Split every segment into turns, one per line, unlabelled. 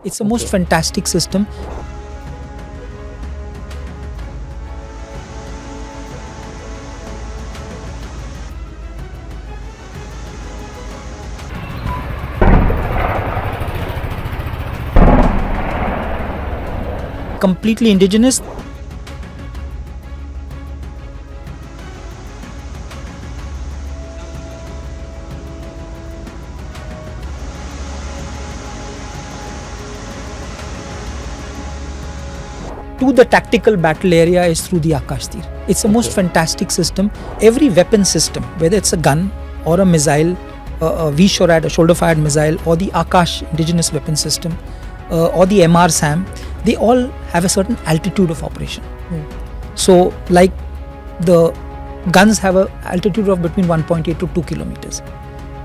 It's the most fantastic system. Completely indigenous. To the tactical battle area is through the AkashTeer. It's the most fantastic system. Every weapon system, whether it's a gun or a missile, a V-SHORAD, a shoulder-fired missile, or the Akash indigenous weapon system, or the MR SAM, they all have a certain altitude of operation. So, like the guns have an altitude of between 1.8 to 2 kilometers.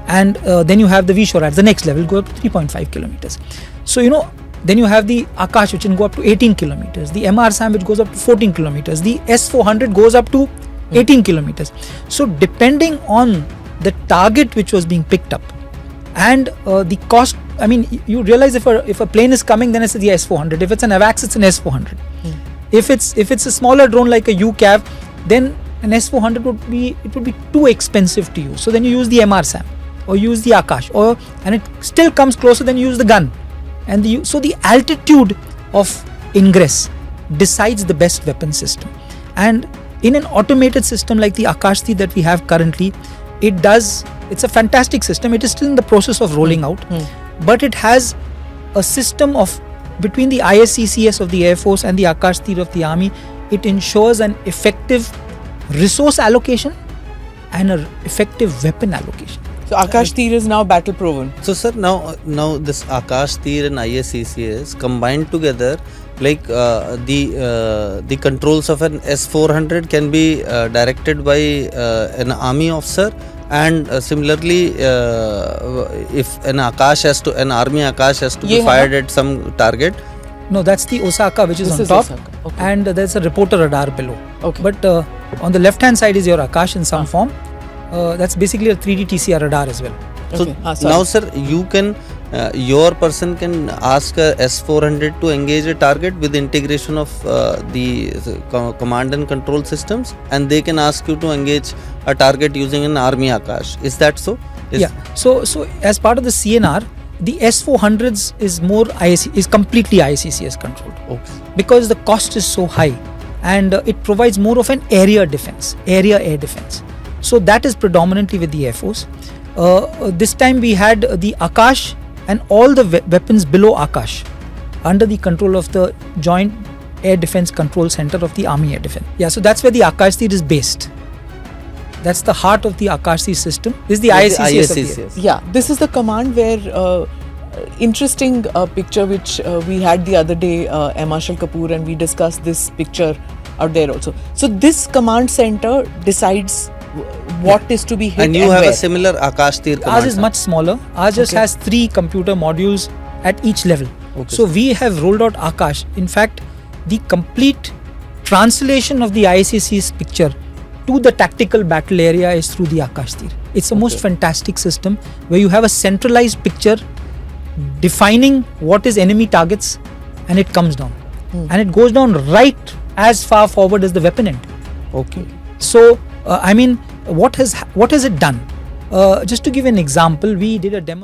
And then you have the V-SHORAD, the next level, go up to 3.5 kilometers. So, then you have the Akash, which can go up to 18 kilometers. The MR SAM, which goes up to 14 kilometers. The S400 goes up to 18 kilometers. So depending on the target which was being picked up and the cost, I mean, you realize if a plane is coming, then it's the S400. If it's an AVAX, it's an S400. If it's a smaller drone like a UCAV, then an S400 would be too expensive to use. So then you use the MR SAM or use the Akash, and it still comes closer, then you use the gun. And so the altitude of ingress decides the best weapon system. And in an automated system like the AkashTeer that we have currently, it's a fantastic system. It is still in the process of rolling out, but it has a system of between the ISCCS of the Air Force and the AkashTeer of the Army. It ensures an effective resource allocation and an effective weapon allocation.
So AkashTeer is now battle proven.
So sir, now this AkashTeer and ISCCS combined together, like the controls of an S400 can be directed by an army officer, and similarly if an army Akash has to be fired at some target.
No, that's the Osaka, which is on top, okay. And there's a reporter radar below.
Okay.
But on the left hand side is your Akash in some form. That's basically a 3D TCR radar as well.
So now sir, you can your person can ask a S400 to engage a target with integration of the command and control systems, and they can ask you to engage a target using an army Akash. Is that so?
Yeah. So as part of the CNR, the S400s is completely ISCCS controlled. Okay. Because the cost is so high, and it provides more of an area air defense. So that is predominantly with the Air Force. This time we had the Akash and all the weapons below Akash under the control of the Joint Air Defense Control Center of the Army Air Defense. Yeah, so that's where the AkashTeer is based. That's the heart of the AkashTeer system. This is the ISCCS.
Yeah, this is the command where interesting picture which we had the other day, Marshal Kapoor, and we discussed this picture out there also. So this command center decides what is to be hit,
and you have a similar AkashTeer command.
Ours is much smaller. Ours just has 3 computer modules at each level. Okay. So we have rolled out Akash. In fact, the complete translation of the ISCC's picture to the tactical battle area is through the AkashTeer. It's the most fantastic system where you have a centralized picture defining what is enemy targets, and it comes down. And it goes down right as far forward as the weapon end.
Okay.
So I mean, what has it done? Just to give an example, we did a demo.